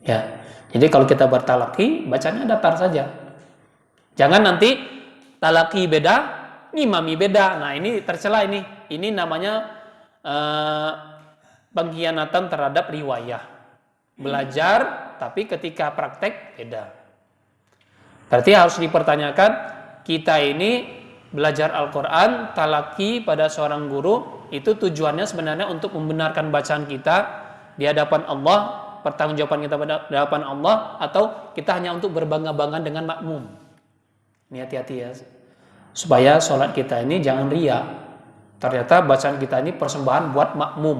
Ya. Jadi kalau kita bertalaki, bacanya datar saja. Jangan nanti talaki beda, ngimami beda. Nah, ini tercela ini. Ini namanya pengkhianatan terhadap riwayah. Belajar tapi ketika praktek beda. Berarti harus dipertanyakan, kita ini belajar Al-Quran, talaki pada seorang guru, itu tujuannya sebenarnya untuk membenarkan bacaan kita di hadapan Allah, pertanggungjawaban kita pada hadapan Allah, atau kita hanya untuk berbangga-bangga dengan makmum. Ini hati-hati ya, supaya sholat kita ini jangan riya. Ternyata bacaan kita ini persembahan buat makmum,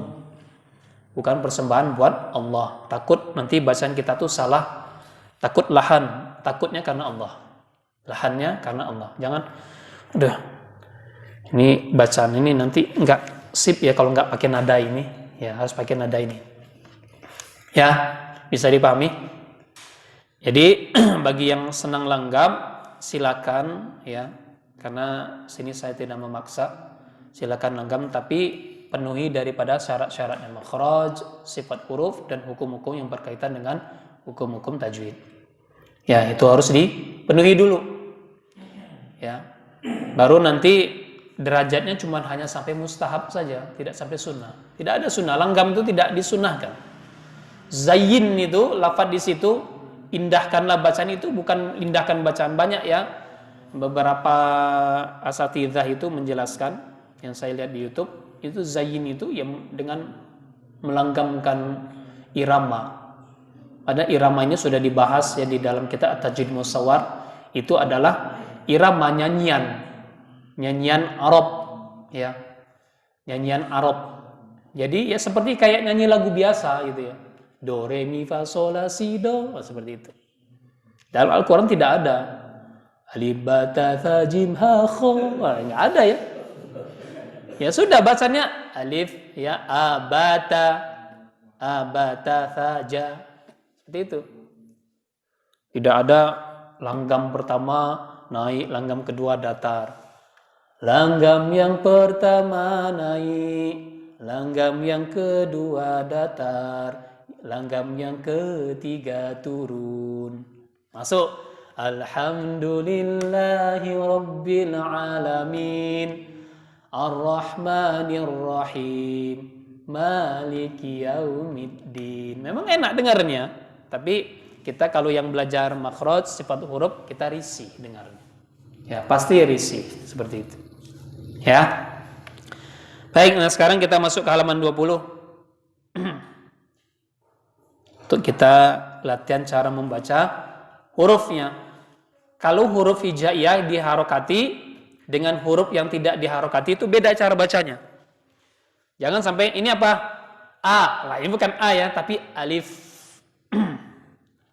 bukan persembahan buat Allah. Takut nanti bacaan kita tuh salah, takut lahan, takutnya karena Allah, lahannya karena Allah. Jangan, udah, ini bacaan ini nanti nggak sip ya kalau nggak pakai nada ini, ya harus pakai nada ini. Ya, bisa dipahami. Jadi bagi yang senang langgam silakan ya, karena sini saya tidak memaksa, silakan langgam tapi penuhi daripada syarat-syaratnya, makhraj, sifat huruf dan hukum-hukum yang berkaitan dengan hukum-hukum tajwid. Ya, itu harus dipenuhi dulu. Ya. Baru nanti derajatnya cuma hanya sampai mustahab saja, tidak sampai sunnah. Tidak ada sunnah, langgam itu tidak disunnahkan. Zayyin itu lafaz di situ, indahkanlah bacaan itu, bukan indahkan bacaan. Banyak ya beberapa asatidzah itu menjelaskan, yang saya lihat di YouTube, itu zayyin itu yang dengan melanggamkan irama. Pada irama ini sudah dibahas ya di dalam kitab At-Tajwid Musawwar, itu adalah irama nyanyian Arab ya. Nyanyian Arab. Jadi ya seperti kayak nyanyi lagu biasa gitu ya. Do re mi fa sol la si do, seperti itu. Dalam Al-Qur'an tidak ada alif ba ta tha jim ha kha, enggak ada ya. Ya sudah bacanya alif ya abata tha ja. Seperti itu. Tidak ada langgam pertama naik, langgam kedua datar. Langgam yang pertama naik, langgam yang kedua datar, langgam yang ketiga turun. Masuk. Alhamdulillahi rabbil alamin, Ar-Rahmanir Rahim, Maliki Yaumiddin. Memang enak dengarnya, tapi kita kalau yang belajar makhraj, sifat huruf, kita risih dengarnya. Ya, pasti risih seperti itu. Ya. Baik, nah sekarang kita masuk ke halaman 20. Untuk kita latihan cara membaca hurufnya. Kalau huruf hijaiyah diharokati dengan huruf yang tidak diharokati itu beda cara bacanya. Jangan sampai ini apa? A. Lah, ini bukan A ya, tapi alif.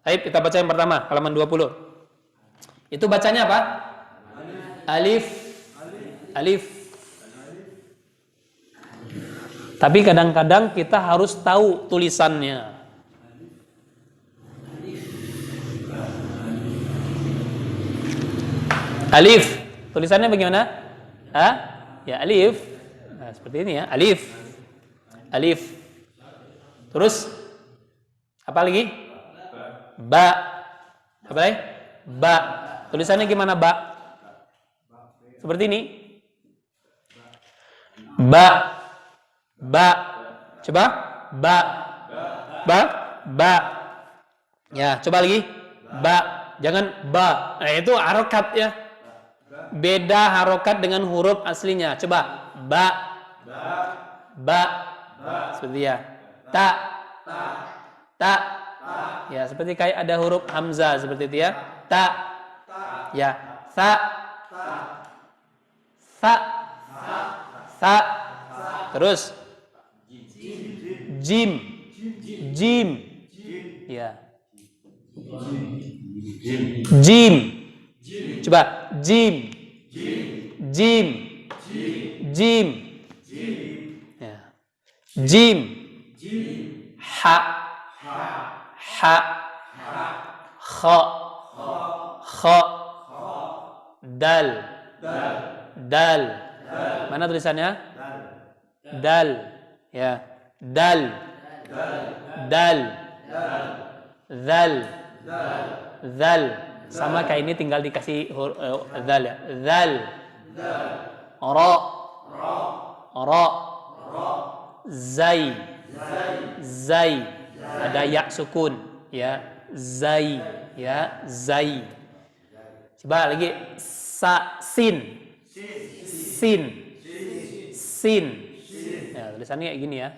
Ayo kita baca yang pertama, halaman 20. Itu bacanya apa? Alif. Alif. Tapi kadang-kadang kita harus tahu tulisannya. Alif. Tulisannya bagaimana? Ya alif. Nah, seperti ini ya, alif. Alif. Terus apa lagi? Ba. Apa lagi? Ba. Tulisannya gimana ba? Seperti ini. Ba. Ba. Coba. Ba. Ba. Ba. Ya, coba lagi. Ba. Jangan ba. Nah, itu harokat ya. Beda harokat dengan huruf aslinya. Coba. Ba. Ba. Seperti ya. Ta. Ta. Ya, seperti kayak ada huruf hamzah seperti itu ya. Ta. Ya. Sa. Sa. Sa. Terus. Jim. Jim. Ya. Jim. Coba. Jim. Jim. Jim. Ya. Jim. Ha. Ha. Kha. Kha. Dal. Dal. Mana tulisannya? Dal. Ya. Dal. Dal. Dzal. Dzal. Sama kayak ini tinggal dikasih dzal ya. Dzal. Ra. Ra. Zai. Zai. Ada ya sukun ya. Zai ya. Zai. Coba lagi sin. Sin. Sin. Ya, tulisannya kayak gini ya.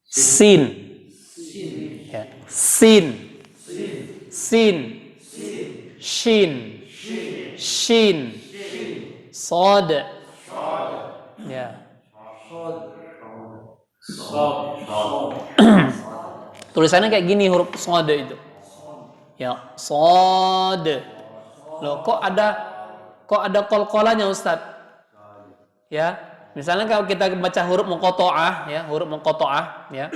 Sin. Ya. Sin. Sin. Shin. Shin. Sod. Ya. Tulisannya kayak gini huruf sod itu. Ya, sod. Loh, kok ada qalqalanya Ustaz? Ya. Misalnya kalau kita baca huruf muqatta'ah ya, huruf muqatta'ah ya.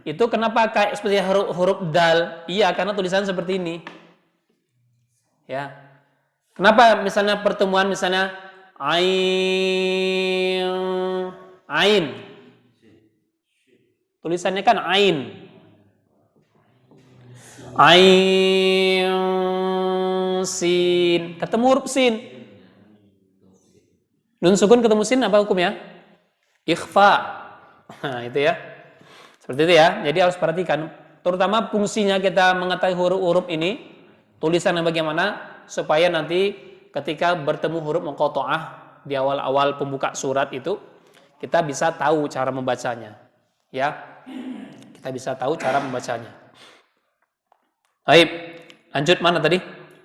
Itu kenapa kayak seperti huruf dal? Iya, karena tulisannya seperti ini. Ya. Kenapa misalnya pertemuan misalnya ain. Tulisannya kan ain. Ain sin. Ketemu huruf sin. Nun sukun ketemu sin apa hukumnya? Ikhfa. Nah, itu ya. Seperti itu ya. Jadi harus perhatikan. Terutama fungsinya kita mengetahui huruf-huruf ini, tulisannya bagaimana, supaya nanti ketika bertemu huruf muqatta'ah di awal-awal pembuka surat itu, kita bisa tahu cara membacanya. Ya. Kita bisa tahu cara membacanya. Baik. Lanjut mana tadi?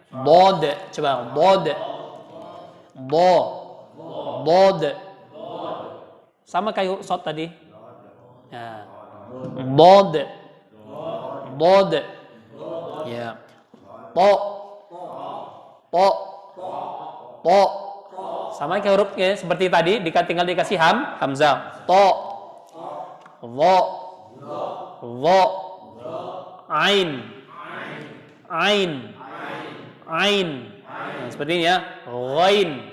Bod. Coba. Bod. Bod. Sama kayak sod tadi. Ya. Bod. Ya. Po. Sama kayak hurufnya seperti tadi, tinggal dikasih hamzah. To. Wo. Ain. Nah, seperti ini ya. Ghain.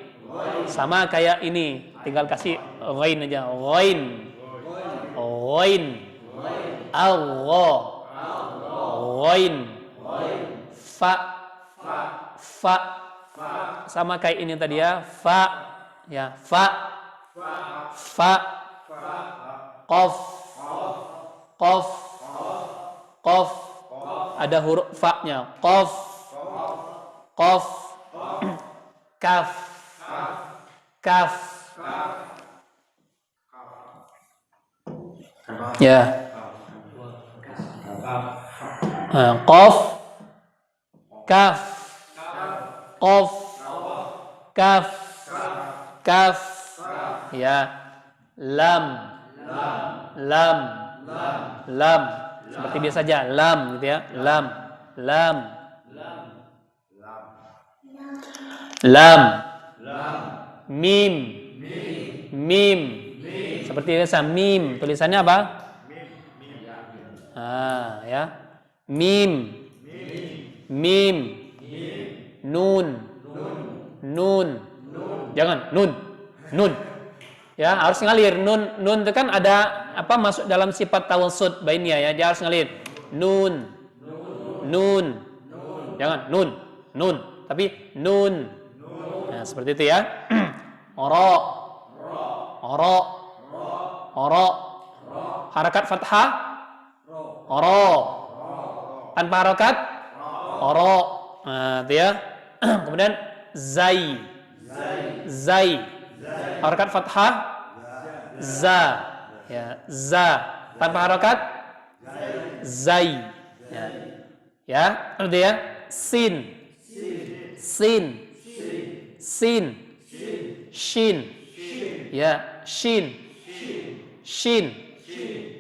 Sama kayak ini, tinggal kasih ghain aja. Ghain. Allah. Ghain. Fa. Sama kayak ini tadi ya. Fa. Ya, fa. Qaf. Ada huruf fa-nya. Qaf. Kaf. Ya. Qaf. Kaf. Ya. Lam. Seperti biasa aja, lam gitu ya. Lam. Mim. Seperti biasa, mim. Tulisannya apa? Ya. Mim. Nun. Jangan nun. Ya, harus ngalir. Nun itu kan ada masuk dalam sifat tawassut bainnya ya. Dia harus ngalir. Nun. Jangan nun. Tapi nun. Nah, seperti itu ya. Oro. Harakat fathah. Oro. Tanpa harakat. Oro. Nah, itu ya. Kemudian zai. Harakat fathah. Za. Ya, za. Tanpa harakat. Zai. Ya, seperti ya. Sin. Shin. Ya, shin.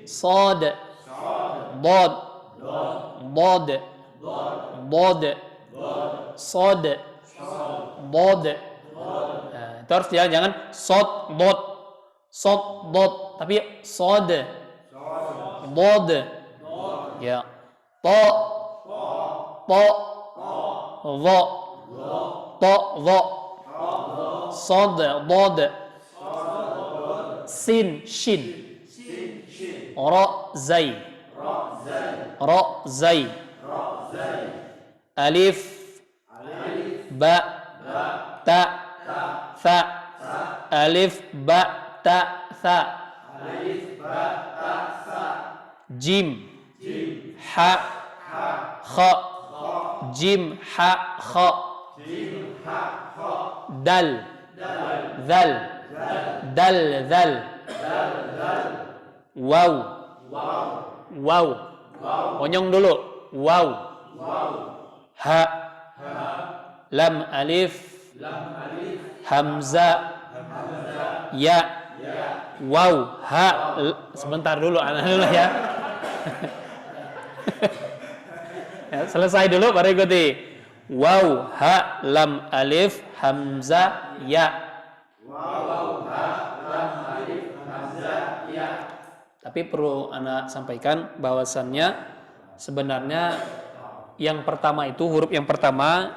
Sod. Bod. Sod. Bod. Nah, itu harus ya, jangan sod bod, tapi sod. Bod. Ya. Po. Vo. Sod. Bod. Sin. Shin. Ra. Zai. Ro, zai. Alif, ba, ta, tha. Alif, ba, ta, tha. Jim, ha, kha. Jim, ha, kha. Dal, zal. Dal, zal. Waw. Waw. Onyong dulu. Waw. Ha. Lam, alif. Hamzah. Ya. Waw. Ha. Sebentar dulu anak dulu ya. Ya, selesai dulu baru ikuti. Waw, ha, lam, alif, hamzah, ya. Tapi perlu anak sampaikan bahwasannya sebenarnya yang pertama itu, huruf yang pertama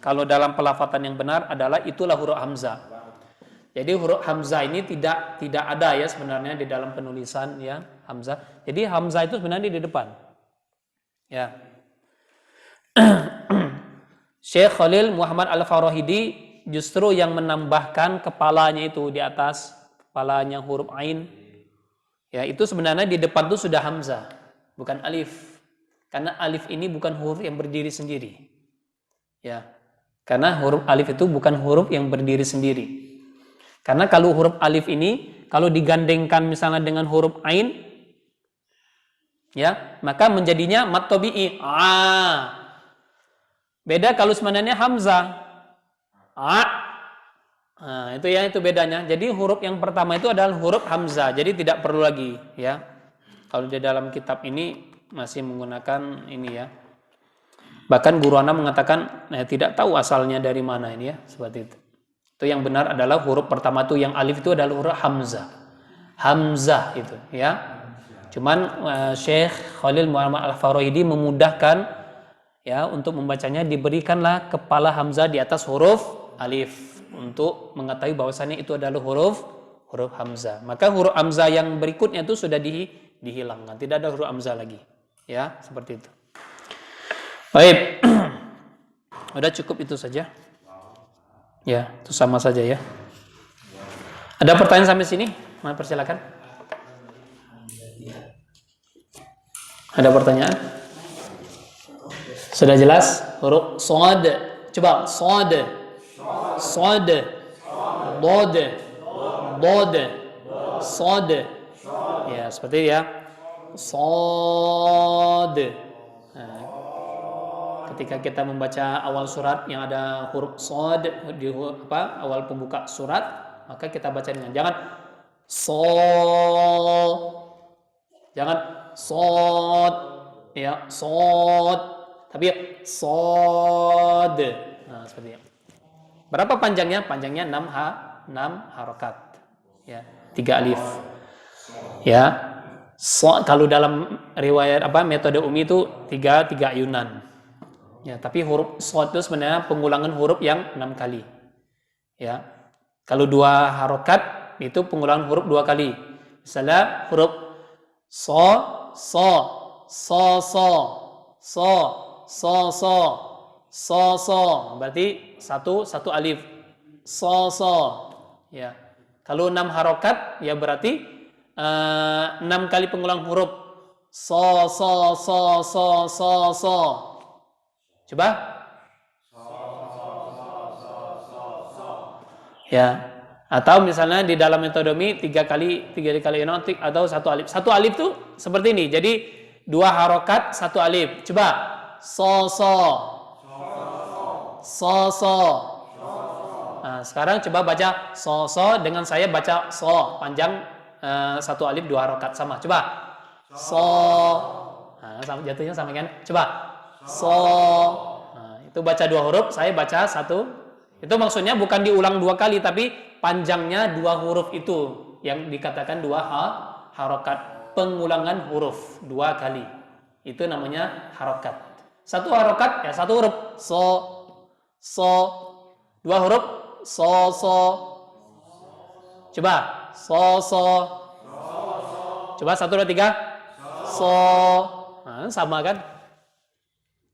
kalau dalam pelafatan yang benar adalah itulah huruf hamzah. Jadi huruf hamzah ini tidak ada ya sebenarnya di dalam penulisan ya hamzah. Jadi hamzah itu sebenarnya di depan. Ya. Syekh Khalil Muhammad Al-Farahidi justru yang menambahkan kepalanya itu di atas kepalanya huruf ain. Ya, itu sebenarnya di depan itu sudah hamzah, bukan alif. Karena alif ini bukan huruf yang berdiri sendiri. Ya. Karena huruf alif itu bukan huruf yang berdiri sendiri. Karena kalau huruf alif ini kalau digandengkan misalnya dengan huruf ain ya, maka menjadinya mat tabi'i. Beda kalau sebenarnya hamzah. Nah, itu bedanya. Jadi huruf yang pertama itu adalah huruf hamzah. Jadi tidak perlu lagi ya. Kalau di dalam kitab ini masih menggunakan ini ya. Bahkan guru anak mengatakan tidak tahu asalnya dari mana ini ya, seperti itu. Itu yang benar adalah huruf pertama itu yang alif itu adalah huruf hamzah. Hamzah itu ya. Cuman Syekh Khalil Muhammad Al-Farahidi memudahkan ya untuk membacanya, diberikanlah kepala hamzah di atas huruf alif untuk mengetahui bahwasannya itu adalah huruf hamzah. Maka huruf hamzah yang berikutnya itu sudah dihilangkan, tidak ada huruf hamzah lagi. Ya, seperti itu. Baik. Udah cukup itu saja. Ya, itu sama saja ya. Ada pertanyaan sampai sini? Persilakan. Ada pertanyaan? Sudah jelas? Huruf shad. Coba shad. Shad. Dod. Dod. Shad. Ya, seperti ya. Shad. Nah, ketika kita membaca awal surat yang ada huruf shad di awal pembuka surat, maka kita baca dengan jangan jangan shad ya, shad. Tapi shad. Nah, seperti itu. Berapa panjangnya? Panjangnya 6 harokat. Ya, 3 alif. Ya. Kalau dalam riwayat metode umi itu 3 ayunan. Ya, tapi huruf shad itu sebenarnya pengulangan huruf yang 6 kali. Ya. Kalau 2 harokat itu pengulangan huruf 2 kali. Misalnya huruf so, berarti satu alif. So. Ya. Kalau 6 harokat ya berarti 6 kali pengulang huruf. So. Coba. Ya. Atau misalnya di dalam metode mi 3 kali inotik atau 1 alif. 1 alif tuh seperti ini. Jadi 2 harokat 1 alif. Coba. So. Nah, sekarang coba baca so dengan saya baca so panjang 1 alif 2 harokat sama. Coba. So. Nah, jatuhnya sama kan? Coba. So. Nah, itu baca 2 huruf, saya baca 1. Itu maksudnya bukan diulang 2 kali tapi panjangnya 2 huruf itu yang dikatakan 2 harokat, pengulangan huruf 2 kali. Itu namanya harokat. 1 harokat ya 1 huruf so. 2 huruf so. Coba so. Coba 1 2 3 so. Nah, sama kan?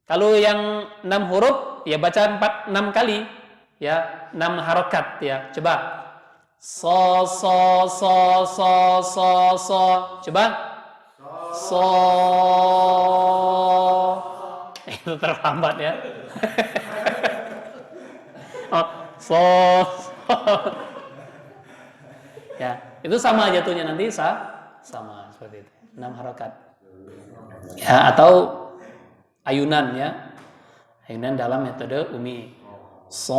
Kalau yang 6 huruf ya baca 6 kali ya, 6 harokat ya. Coba. So so so so so so. Coba. So. Itu terlambat ya. Oh, so. Ya, itu sama jatuhnya nanti sama seperti itu. 6 harokat. Ya, atau ayunan ya. Ayunan dalam metode umi. Sod.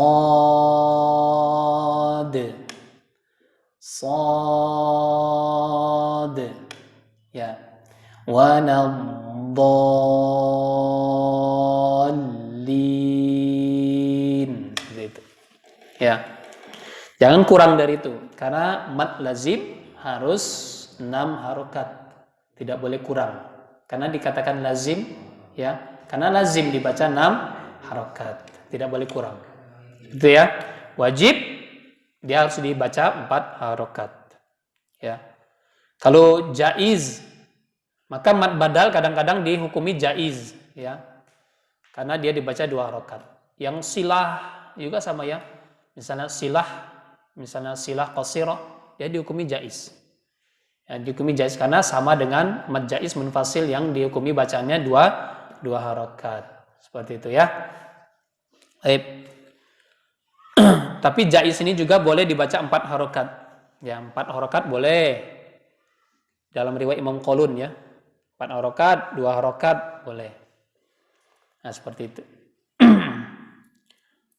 Sod. Ya. Wanaddallin. Gitu. Ya. Jangan kurang dari itu. Karena mad lazim harus 6 harokat. Tidak boleh kurang. Karena dikatakan lazim ya. Karena lazim dibaca 6 harokat. Tidak boleh kurang. Itu ya. Wajib dia harus dibaca 4 harokat. Ya. Kalau jaiz, maka mad badal kadang-kadang dihukumi jaiz ya. Karena dia dibaca 2 harokat. Yang silah juga sama ya. Misalnya silah qasirah, dia dihukumi jaiz. Ya, dihukumi jaiz karena sama dengan mad jaiz munfasil yang dihukumi bacanya 2 harokat. Seperti itu ya. Tapi jaiz ini juga boleh dibaca 4 harokat. Ya, 4 harokat boleh. Dalam riwayat Imam Qalun ya. 4 harokat, 2 harokat boleh. Nah, seperti itu.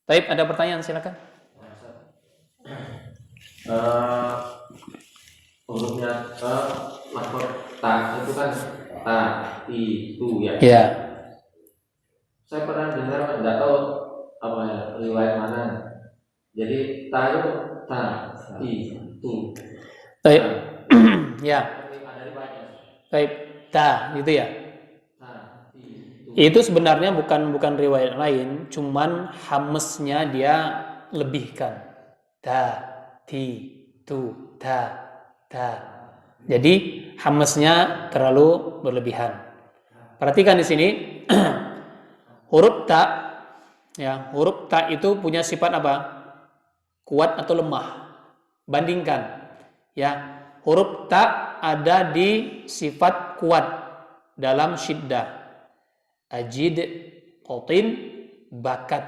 Taib, ada pertanyaan silakan. Hurufnya mahfud ta itu kan ta itu ya. Ya. Saya pernah dengar, nggak tahu apa ya, riwayat mana. Jadi ta itu ta itu. Taib. Ya. Taib. Ta gitu ya. Itu sebenarnya bukan riwayat lain, cuman hamesnya dia lebihkan. Da, ti, tu, da. Jadi hamesnya terlalu berlebihan. Perhatikan di sini huruf ta, ya huruf ta itu punya sifat apa? Kuat atau lemah? Bandingkan, ya huruf ta ada di sifat kuat dalam syiddah. Ajid, qatin, bakat.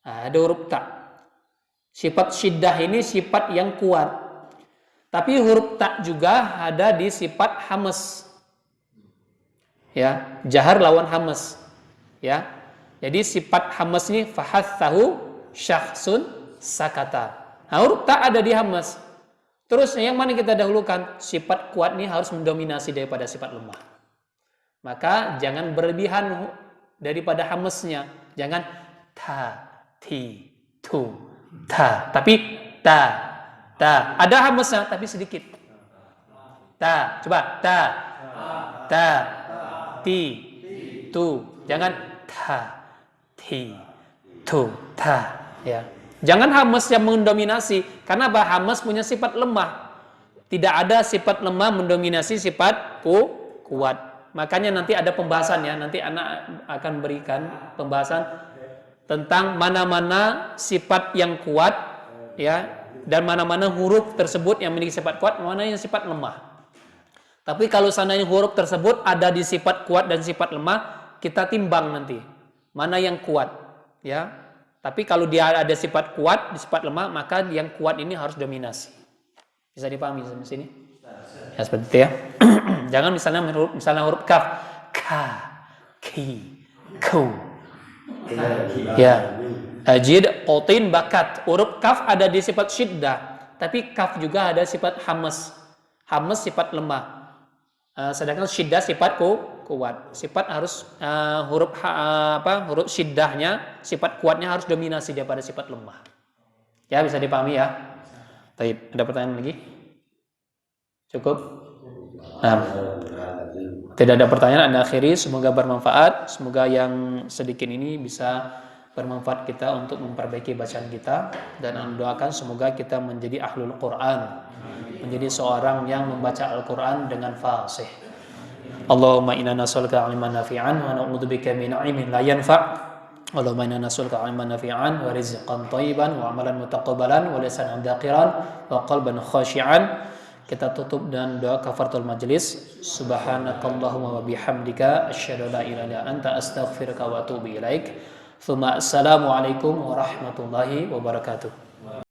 Nah, ada huruf ta. Sifat syiddah ini sifat yang kuat. Tapi huruf ta juga ada di sifat hamas. Ya, jahar lawan hamas. Ya. Jadi sifat hamas ini fahathahu syakhsun sakata. Nah, huruf ta ada di hamas. Terus yang mana kita dahulukan? Sifat kuat ini harus mendominasi daripada sifat lemah. Maka jangan berlebihan daripada hamasnya. Jangan ta, ti, tu, ta. Tapi ta. Ta, ada hamesnya tapi sedikit. Ta, coba ta. Ta, ti, tu. Jangan ta, ti, tu, ta. Ya. Jangan hames yang mendominasi. Karena hames punya sifat lemah. Tidak ada sifat lemah mendominasi sifat kuat. Makanya nanti ada pembahasan ya. Nanti anak akan berikan pembahasan tentang mana-mana sifat yang kuat ya. Dan mana-mana huruf tersebut yang memiliki sifat kuat, mana yang sifat lemah. Tapi kalau seandainya huruf tersebut ada di sifat kuat dan sifat lemah, kita timbang nanti mana yang kuat, ya. Tapi kalau dia ada sifat kuat, di sifat lemah, maka yang kuat ini harus dominasi. Bisa dipahami sampai sini? Ya seperti itu ya. Jangan misalnya huruf kaf, ka, ki, ku. Ya. Ajid, qatin, bakat. Huruf kaf ada di sifat syiddah, tapi kaf juga ada sifat hamas. Hamas sifat lemah. Sedangkan syiddah sifat kuat. Sifat harus huruf syiddahnya, sifat kuatnya harus dominasi daripada sifat lemah. Ya, bisa dipahami ya. Baik, ada pertanyaan lagi? Cukup? Nah, tidak ada pertanyaan, Anda akhiri. Semoga bermanfaat. Semoga yang sedikit ini bisa bermanfaat kita untuk memperbaiki bacaan kita, dan doakan semoga kita menjadi ahlul Quran, menjadi seorang yang membaca Al-Quran dengan fasih. Allahumma inna nas'aluka 'ilman nafi'an wa na'udzubika min 'ilmin la yanfa'. Allahumma inna nas'aluka 'ilman nafi'an wa rizqan thayyiban wa 'amalan mutaqabbalan wa lisanan dzakiran wa qalban khashi'an. Kita tutup dengan doa kafaratul majelis. Subhanakallahumma wa bihamdika asyhadu an la ilaha illa anta astaghfiruka wa atubu ilaik. Tsumma assalamu alaikum warahmatullahi wabarakatuh.